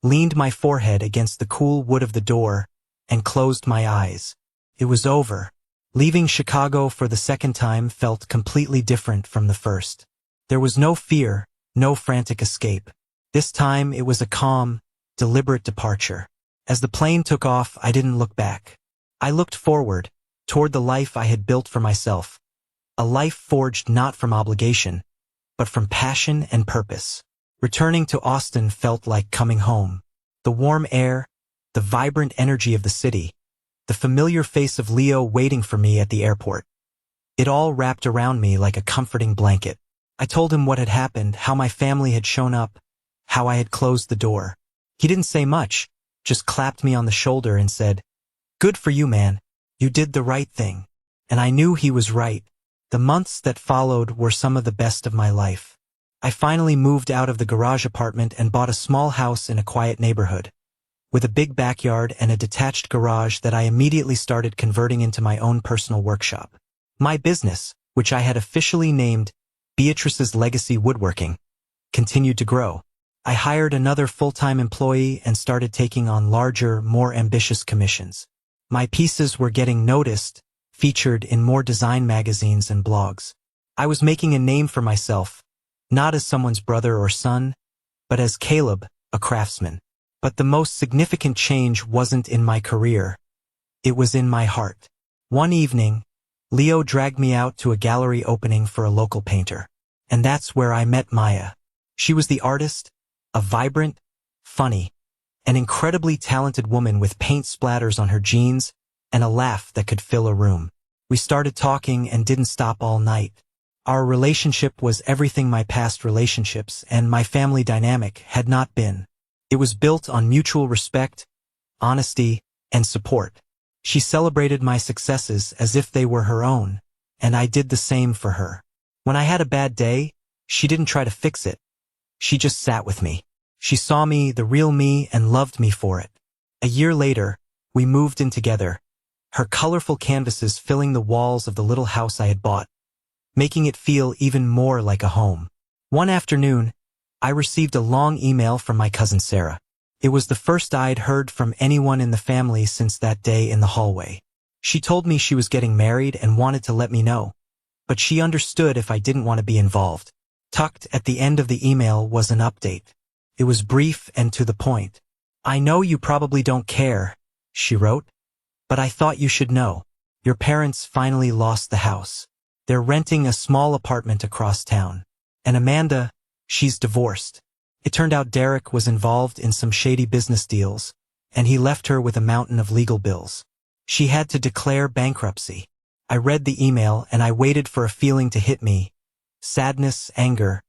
leaned my forehead against the cool wood of the door, and closed my eyes. It was over. Leaving Chicago for the second time felt completely different from the first. There was no fear, no frantic escape. This time it was a calm, deliberate departure. As the plane took off, I didn't look back. I looked forward, toward the life I had built for myself. A life forged not from obligation, but from passion and purpose. Returning to Austin felt like coming home. The warm air, the vibrant energy of the city, the familiar face of Leo waiting for me at the airport. It all wrapped around me like a comforting blanket. I told him what had happened, how my family had shown up, how I had closed the door. He didn't say much, just clapped me on the shoulder and said, "Good for you, man. You did the right thing." And I knew he was right. The months that followed were some of the best of my life. I finally moved out of the garage apartment and bought a small house in a quiet neighborhood, with a big backyard and a detached garage that I immediately started converting into my own personal workshop. My business, which I had officially named Beatrice's Legacy Woodworking, continued to grow. I hired another full-time employee and started taking on larger, more ambitious commissions. My pieces were getting noticed, featured in more design magazines and blogs. I was making a name for myself, not as someone's brother or son, but as Caleb, a craftsman. But the most significant change wasn't in my career. It was in my heart. One evening, Leo dragged me out to a gallery opening for a local painter. And that's where I met Maya. She was the artist, a vibrant, funny, and incredibly talented woman with paint splatters on her jeans and a laugh that could fill a room. We started talking and didn't stop all night. Our relationship was everything my past relationships and my family dynamic had not been. It was built on mutual respect, honesty, and support. She celebrated my successes as if they were her own, and I did the same for her. When I had a bad day, she didn't try to fix it. She just sat with me. She saw me, the real me, and loved me for it. A year later, we moved in together, her colorful canvases filling the walls of the little house I had bought, making it feel even more like a home. One afternoon, I received a long email from my cousin Sarah. It was the first I'd heard from anyone in the family since that day in the hallway. She told me she was getting married and wanted to let me know, but she understood if I didn't want to be involved. Tucked at the end of the email was an update. It was brief and to the point. "I know you probably don't care," she wrote, "but I thought you should know. Your parents finally lost the house. They're renting a small apartment across town. And Amanda, she's divorced. It turned out Derek was involved in some shady business deals, and he left her with a mountain of legal bills. She had to declare bankruptcy." I read the email and I waited for a feeling to hit me. Sadness, anger,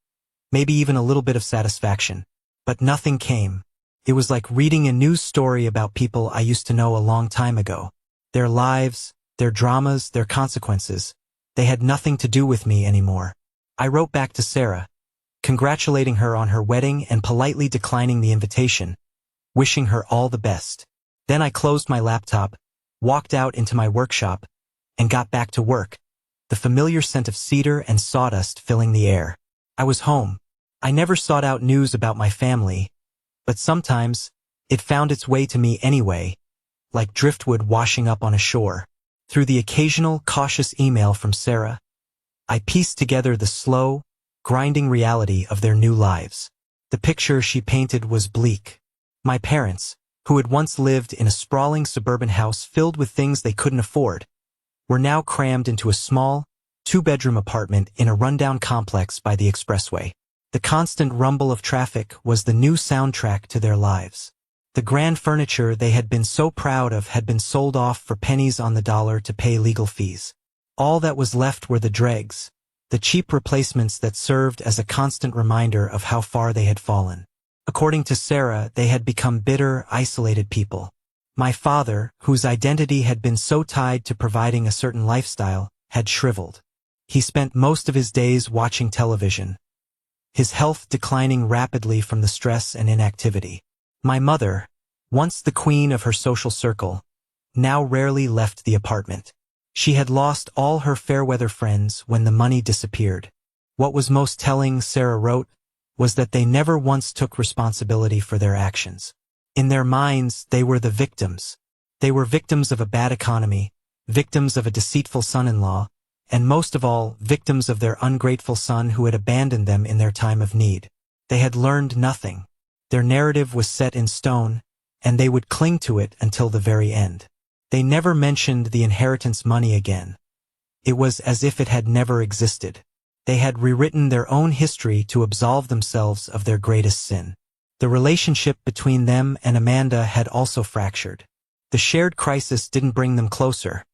maybe even a little bit of satisfaction. But nothing came. It was like reading a news story about people I used to know a long time ago. Their lives, their dramas, their consequences. They had nothing to do with me anymore. I wrote back to Sarah, congratulating her on her wedding and politely declining the invitation, wishing her all the best. Then I closed my laptop, walked out into my workshop, and got back to work, the familiar scent of cedar and sawdust filling the air. I was home. I never sought out news about my family, but sometimes it found its way to me anyway, like driftwood washing up on a shore. Through the occasional cautious email from Sarah, I pieced together the slow, grinding reality of their new lives. The picture she painted was bleak. My parents, who had once lived in a sprawling suburban house filled with things they couldn't afford, were now crammed into a small, two-bedroom apartment in a rundown complex by the expressway. The constant rumble of traffic was the new soundtrack to their lives. The grand furniture they had been so proud of had been sold off for pennies on the dollar to pay legal fees. All that was left were the dregs, the cheap replacements that served as a constant reminder of how far they had fallen. According to Sarah, they had become bitter, isolated people. My father, whose identity had been so tied to providing a certain lifestyle, had shriveled. He spent most of his days watching television, his health declining rapidly from the stress and inactivity. My mother, once the queen of her social circle, now rarely left the apartment. She had lost all her fair-weather friends when the money disappeared. What was most telling, Sarah wrote, was that they never once took responsibility for their actions. In their minds, they were the victims. They were victims of a bad economy, victims of a deceitful son-in-law, and most of all, victims of their ungrateful son who had abandoned them in their time of need. They had learned nothing. Their narrative was set in stone, and they would cling to it until the very end. They never mentioned the inheritance money again. It was as if it had never existed. They had rewritten their own history to absolve themselves of their greatest sin. The relationship between them and Amanda had also fractured. The shared crisis didn't bring them closer.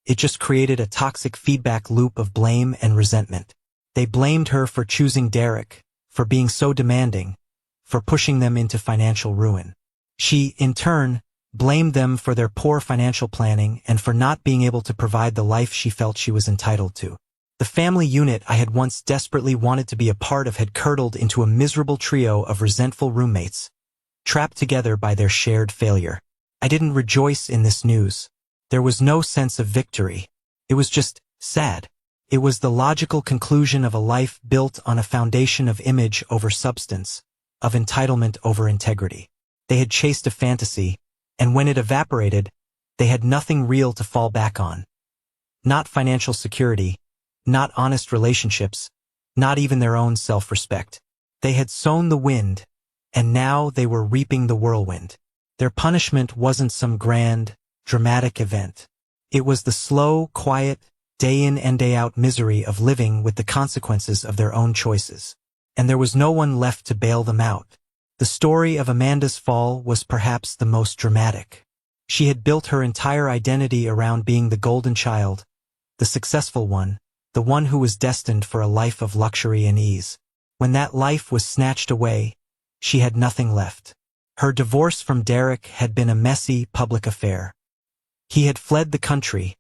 It just created a toxic feedback loop of blame and resentment. They blamed her for choosing Derek, for being so demanding, for pushing them into financial ruin. She, in turn, blamed them for their poor financial planning and for not being able to provide the life she felt she was entitled to. The family unit I had once desperately wanted to be a part of had curdled into a miserable trio of resentful roommates, trapped together by their shared failure. I didn't rejoice in this news. There was no sense of victory. It was just sad. It was the logical conclusion of a life built on a foundation of image over substance, of entitlement over integrity. They had chased a fantasy, and when it evaporated, they had nothing real to fall back on. Not financial security, not honest relationships, not even their own self-respect. They had sown the wind, and now they were reaping the whirlwind. Their punishment wasn't some grand, dramatic event. It was the slow, quiet, day-in and day-out misery of living with the consequences of their own choices. And there was no one left to bail them out. The story of Amanda's fall was perhaps the most dramatic. She had built her entire identity around being the golden child, the successful one, the one who was destined for a life of luxury and ease. When that life was snatched away, she had nothing left. Her divorce from Derek had been a messy, public affair. He had fled the country,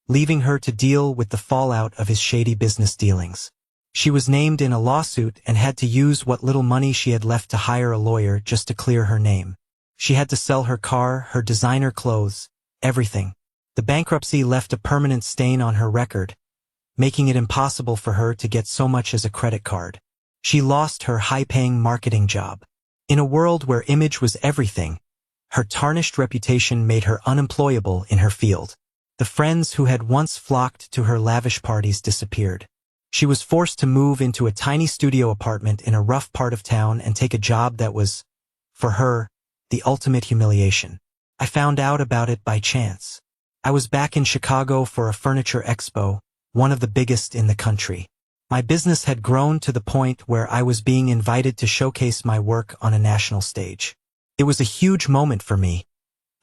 leaving her to deal with the fallout of his shady business dealings. She was named in a lawsuit and had to use what little money she had left to hire a lawyer just to clear her name. She had to sell her car, her designer clothes, everything. The bankruptcy left a permanent stain on her record, making it impossible for her to get so much as a credit card. She lost her high-paying marketing job. In a world where image was everything, her tarnished reputation made her unemployable in her field. The friends who had once flocked to her lavish parties disappeared. She was forced to move into a tiny studio apartment in a rough part of town and take a job that was, for her, the ultimate humiliation. I found out about it by chance. I was back in Chicago for a furniture expo, one of the biggest in the country. My business had grown to the point where I was being invited to showcase my work on a national stage. It was a huge moment for me,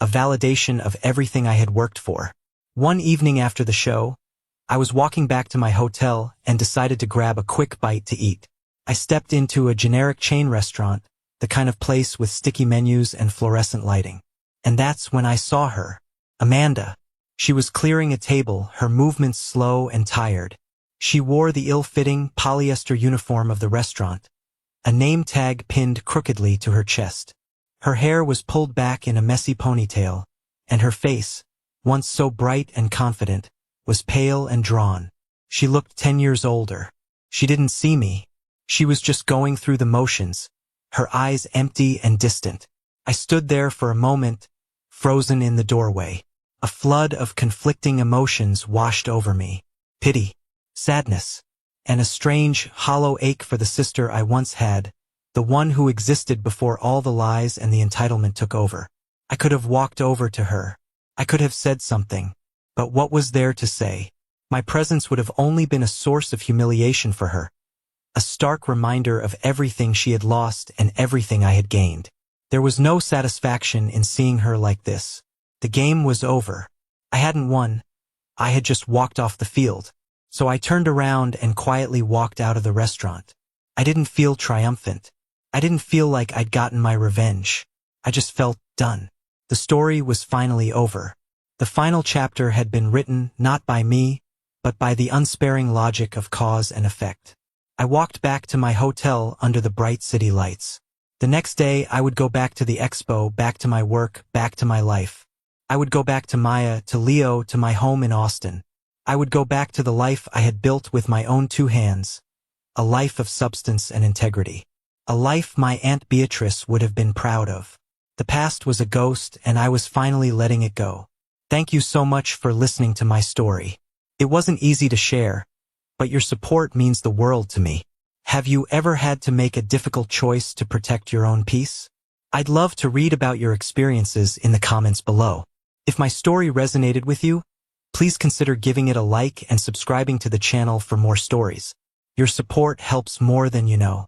a validation of everything I had worked for. One evening after the show, I was walking back to my hotel and decided to grab a quick bite to eat. I stepped into a generic chain restaurant, the kind of place with sticky menus and fluorescent lighting. And that's when I saw her, Amanda. She was clearing a table, her movements slow and tired. She wore the ill-fitting polyester uniform of the restaurant, a name tag pinned crookedly to her chest. Her hair was pulled back in a messy ponytail, and her face, once so bright and confident, was pale and drawn. She looked 10 years older. She didn't see me. She was just going through the motions, her eyes empty and distant. I stood there for a moment, frozen in the doorway. A flood of conflicting emotions washed over me. Pity, sadness, and a strange, hollow ache for the sister I once had, the one who existed before all the lies and the entitlement took over. I could have walked over to her. I could have said something. But what was there to say? My presence would have only been a source of humiliation for her, a stark reminder of everything she had lost and everything I had gained. There was no satisfaction in seeing her like this. The game was over. I hadn't won. I had just walked off the field. So I turned around and quietly walked out of the restaurant. I didn't feel triumphant. I didn't feel like I'd gotten my revenge. I just felt done. The story was finally over. The final chapter had been written not by me, but by the unsparing logic of cause and effect. I walked back to my hotel under the bright city lights. The next day, I would go back to the expo, back to my work, back to my life. I would go back to Maya, to Leo, to my home in Austin. I would go back to the life I had built with my own 2 hands. A life of substance and integrity. A life my Aunt Beatrice would have been proud of. The past was a ghost, and I was finally letting it go. Thank you so much for listening to my story. It wasn't easy to share, but your support means the world to me. Have you ever had to make a difficult choice to protect your own peace? I'd love to read about your experiences in the comments below. If my story resonated with you, please consider giving it a like and subscribing to the channel for more stories. Your support helps more than you know.